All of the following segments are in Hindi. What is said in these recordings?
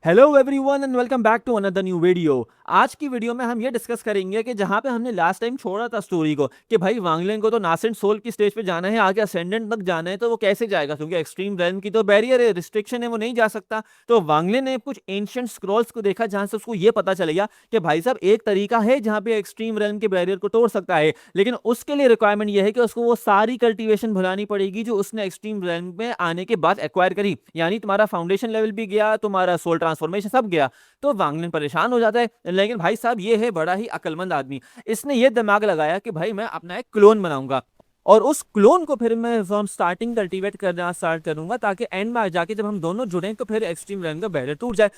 Hello everyone and welcome back to another new video. आज की वीडियो में हम ये डिस्कस करेंगे कि जहां पे हमने लास्ट टाइम छोड़ा था स्टोरी को कि भाई वांगलेन को तो नासेंट सोल की स्टेज पे जाना है, आगे असेंडेंट तक जाना है, तो वो कैसे जाएगा क्योंकि एक्सट्रीम रेल्म की तो बैरियर है, रिस्ट्रिक्शन है, वो नहीं जा सकता। तो वांगलेन ने कुछ एंशिएंट स्क्रॉल्स को देखा जहां से उसको ये पता चलेगा कि भाई साहब एक तरीका है जहां पे एक्सट्रीम रेल्म के बैरियर को तोड़ सकता है, लेकिन उसके लिए रिक्वायरमेंट ये है कि उसको वो सारी कल्टीवेशन भुलानी पड़ेगी जो उसने एक्सट्रीम रेल्म में आने के बाद एक्वायर करी। यानी तुम्हारा फाउंडेशन लेवल भी गया, तुम्हारा सोल ट्रांसफॉर्मेशन सब गया। तो वांगलिन परेशान हो जाता है, लेकिन भाई साहब ये है बड़ा ही अकलमंद आदमी। इसने ये दिमाग लगाया कि भाई मैं अपना एक क्लोन बनाऊंगा और उस क्लोन को फिर मैं फ्रॉम स्टार्टिंग कल्टीवेट करना स्टार्ट करूंगा ताकि एंड में जाके जब हम दोनों जुड़े तो फिर एक्सट्रीम रेल्म का बैरियर टूट जाए।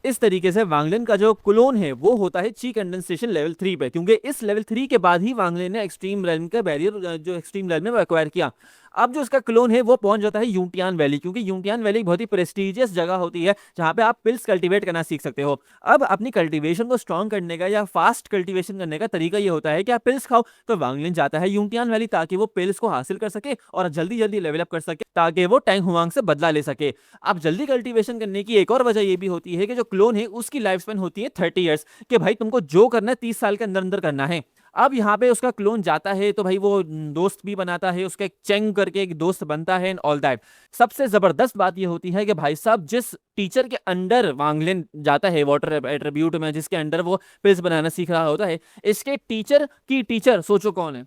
इस तरीके से वांगलिन का जो क्लोन है वो होता है ची कंडेंसेशन लेवल 3 पे, क्योंकि इस लेवल 3 के बाद ही वांगलिन ने एक्सट्रीम रेल्म का बैरियर जो एक्सट्रीम रेल्म में वो एक्वायर किया। अब जो इसका क्लोन है वो पहुंच जाता है यूटियान वैली, क्योंकि यूटियान वैली बहुत ही प्रेस्टिजियस जगह होती है जहां पे आप पिल्स कल्टीवेट करना सीख सकते हो। अब अपनी कल्टीवेशन को स्ट्रॉन्ग करने का या फास्ट कल्टीवेशन करने का तरीका ये होता है कि आप पिल्स खाओ। तो वांगलिन जाता है यूटियान वैली ताकि वो पिल्स को हासिल कर सके और जल्दी जल्दी लेवल अप कर सके ताकि वो टैंग हुआंग से बदला ले सके। अब जल्दी कल्टीवेशन करने की एक और वजह ये भी होती है कि जो क्लोन है उसकी लाइफ स्पेन होती है 30 ईयर्स, कि भाई तुमको जो करना है 30 साल के अंदर अंदर करना है। अब यहाँ पे उसका क्लोन जाता है तो भाई वो दोस्त भी बनाता है, उसका एक चेंग करके एक दोस्त बनता है एंड ऑल दैट। सबसे जबरदस्त बात ये होती है कि भाई साहब जिस टीचर के अंडर वांगलिन जाता है वाटर एट्रीब्यूट में, जिसके अंडर वो पिल्स बनाना सीख रहा होता है, इसके टीचर की टीचर सोचो कौन है?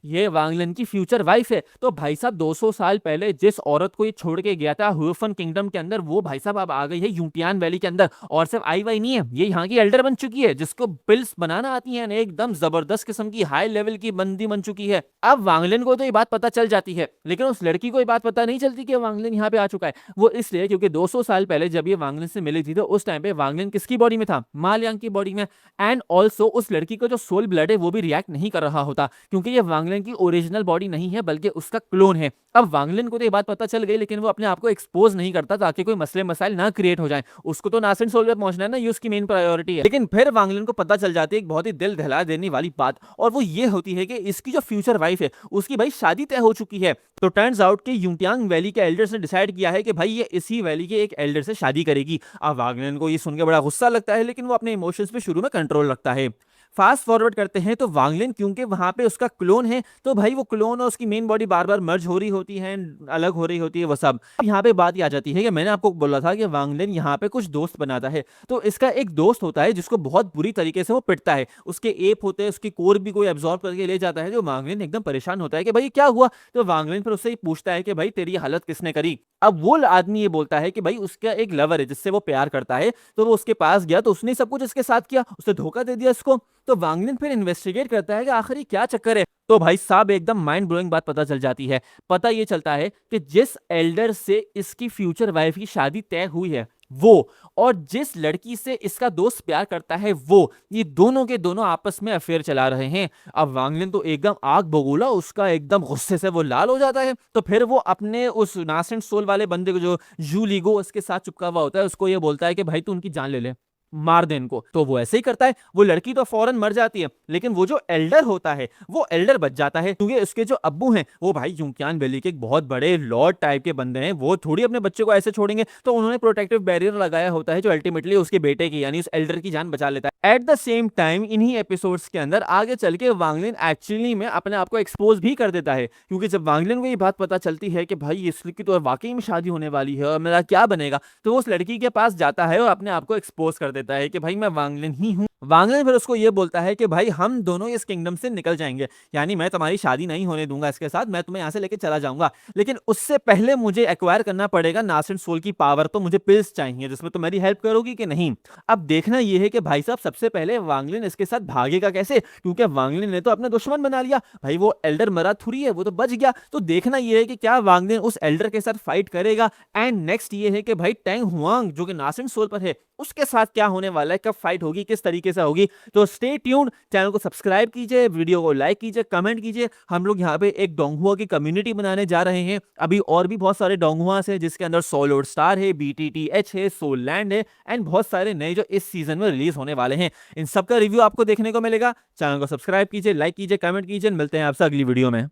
ये वांगलिन की फ्यूचर वाइफ है। तो भाई साहब 200 साल पहले जिस औरत को ये छोड़ के गया था हुफन किंगडम के अंदर, वो भाई साहब अब आ गई है यूटियान वैली के अंदर। और सिर्फ आई वाई नहीं है, ये यहाँ की एल्डर बन चुकी है जिसको पिल्स बनाना आती है, एकदम जबरदस्त किस्म की हाई लेवल की बंदी बन चुकी है। अब वांगलिन को तो ये बात पता चल जाती है, लेकिन उस लड़की को ये बात पता नहीं चलती कि वांगलिन यहाँ पे आ चुका है। वो इसलिए क्योंकि 200 साल पहले जब ये वांगलिन से मिली थी तो उस टाइम पे वांगलिन किसकी बॉडी में था? मालियांग की बॉडी में। एंड ऑल्सो उस लड़की का जो सोल ब्लड है वो भी रिएक्ट नहीं कर रहा होता, क्योंकि ये वांगलिन की ओरिजिनल बॉडी नहीं है बल्कि उसका क्लोन है। अब वांगलिन को तो ये बात पता चल गई, लेकिन वो अपने आप को एक्सपोज नहीं करता ताकि कोई मसले मसाइल ना क्रिएट हो जाए। उसको तो नासेंट सोल पे पहुंचना है ना, ये उसकी मेन प्रायोरिटी है। लेकिन फिर वांगलिन को पता चल जाती है एक बहुत ही दिल दहला देने वाली बात, और वो ये होती है कि इसकी जो फ्यूचर वाइफ है उसकी भाई शादी तय हो चुकी है। तो टर्न्स आउट कि यूटियांग वैली के एल्डर्स ने डिसाइड किया है कि भाई ये इसी वैली के एक एल्डर से शादी करेगी। अब वांगलिन को ये सुन के बड़ा गुस्सा लगता है, लेकिन वो अपने इमोशंस पे शुरू में कंट्रोल रखता है। फास्ट फॉरवर्ड करते हैं तो वांगलिन क्योंकि वहां पे उसका क्लोन है, तो भाई वो क्लोन और उसकी मेन बॉडी बार बार मर्ज हो रही होती है, अलग हो रही होती है वो सब। यहाँ पे बात आ जाती है कि मैंने आपको बोला था कि वांगलिन यहाँ पे कुछ दोस्त बनाता है। तो इसका एक दोस्त होता है जिसको बहुत बुरी तरीके से वो पिटता है, उसके एप होते हैं, उसकी कोर भी कोई एब्जॉर्ब करके ले जाता है। जो वांगलिन एकदम परेशान होता है कि भाई क्या हुआ। तो वांगलिन फिर उससे पूछता है कि भाई तेरी हालत किसने करी। अब वो आदमी ये बोलता है कि भाई उसका एक लवर है जिससे वो प्यार करता है, तो वो उसके पास गया तो उसने सब कुछ इसके साथ किया, उसने धोखा दे दिया इसको। तो वांगलिन फिर इन्वेस्टिगेट करता है कि आखिर ये क्या चक्कर है। तो भाई साहब एकदम माइंड ब्लोइंग बात पता चल जाती है। पता ये चलता है कि जिस एल्डर से इसकी फ्यूचर वाइफ की शादी तय हुई है वो, और जिस लड़की से इसका दोस्त प्यार करता है वो, ये दोनों के दोनों आपस में अफेयर चला रहे हैं। अब वांगलिन तो एकदम आग बबूला, उसका एकदम गुस्से से वो लाल हो जाता है। तो फिर वो अपने उस नासेंट सोल वाले बंदे को जो जू लीगो उसके साथ चिपका हुआ होता है उसको ये बोलता है कि भाई तू उनकी जान ले ले, मार दे इनको। तो वो ऐसे ही करता है। वो लड़की तो फौरन मर जाती है, लेकिन वो जो एल्डर होता है वो एल्डर बच जाता है, क्योंकि उसके जो अब्बू हैं वो भाई यूकियान वैली के एक बहुत बड़े लॉर्ड टाइप के बंदे हैं। वो थोड़ी अपने बच्चे को ऐसे छोड़ेंगे, तो उन्होंने प्रोटेक्टिव बैरियर लगाया होता है जो अल्टीमेटली उसके बेटे की यानी उस एल्डर की जान बचा लेता है। एट द सेम टाइम इन्हीं एपिसोड्स के अंदर आगे चल के वांगलिन एक्चुअली में अपने आप को एक्सपोज भी कर देता है, क्योंकि जब वांगलिन को ये बात पता चलती है कि भाई इसकी तो वाकई में शादी होने वाली है और मेरा क्या बनेगा, तो वो उस लड़की के पास जाता है और अपने आप को एक्सपोज कर देता है कि भाई मैं वांगलिन ही हूँ। वांगलिन फिर उसको ये बोलता है कि भाई हम दोनों इस किंगडम से निकल जाएंगे, यानी मैं तुम्हारी शादी नहीं होने दूंगा इसके साथ, मैं तुम्हें यहाँ से लेके चला जाऊंगा, लेकिन उससे पहले मुझे एक्वायर करना पड़ेगा नासेंट सोल की पावर। तो मुझे पिल्स चाहिए जिसमें तुम मेरी हेल्प करोगी कि नहीं। अब देखना यह है कि भाई साहब सबसे पहले वांगलिन इसके साथ भागेगा कैसे, क्योंकि वांगलिन ने तो अपना दुश्मन बना लिया। भाई वो एल्डर मरा थोड़ी है, वो तो बच गया। तो देखना यह है कि क्या वांगलिन उस एल्डर के साथ फाइट करेगा। एंड नेक्स्ट ये है कि भाई टैंग हुआंग जो कि नासेंट सोल पर है उसके साथ क्या होने वाला है, कब फाइट होगी, किस तरीके से होगी। तो स्टे ट्यून्ड, चैनल को सब्सक्राइब कीजिए, वीडियो को लाइक कीजिए, कमेंट कीजिए। हम लोग यहाँ पे एक डोंगहुआ की कम्युनिटी बनाने जा रहे हैं। अभी और भी बहुत सारे डोंगहुआस है जिसके अंदर सोल लॉर्ड स्टार है, BTTH है, सोल लैंड है एंड बहुत सारे नए जो इस सीजन में रिलीज होने वाले हैं। इन सबका रिव्यू आपको देखने को मिलेगा। चैनल को सब्सक्राइब कीजिए, लाइक कीजिए, कमेंट कीजिए। मिलते हैं आपसे अगली वीडियो में।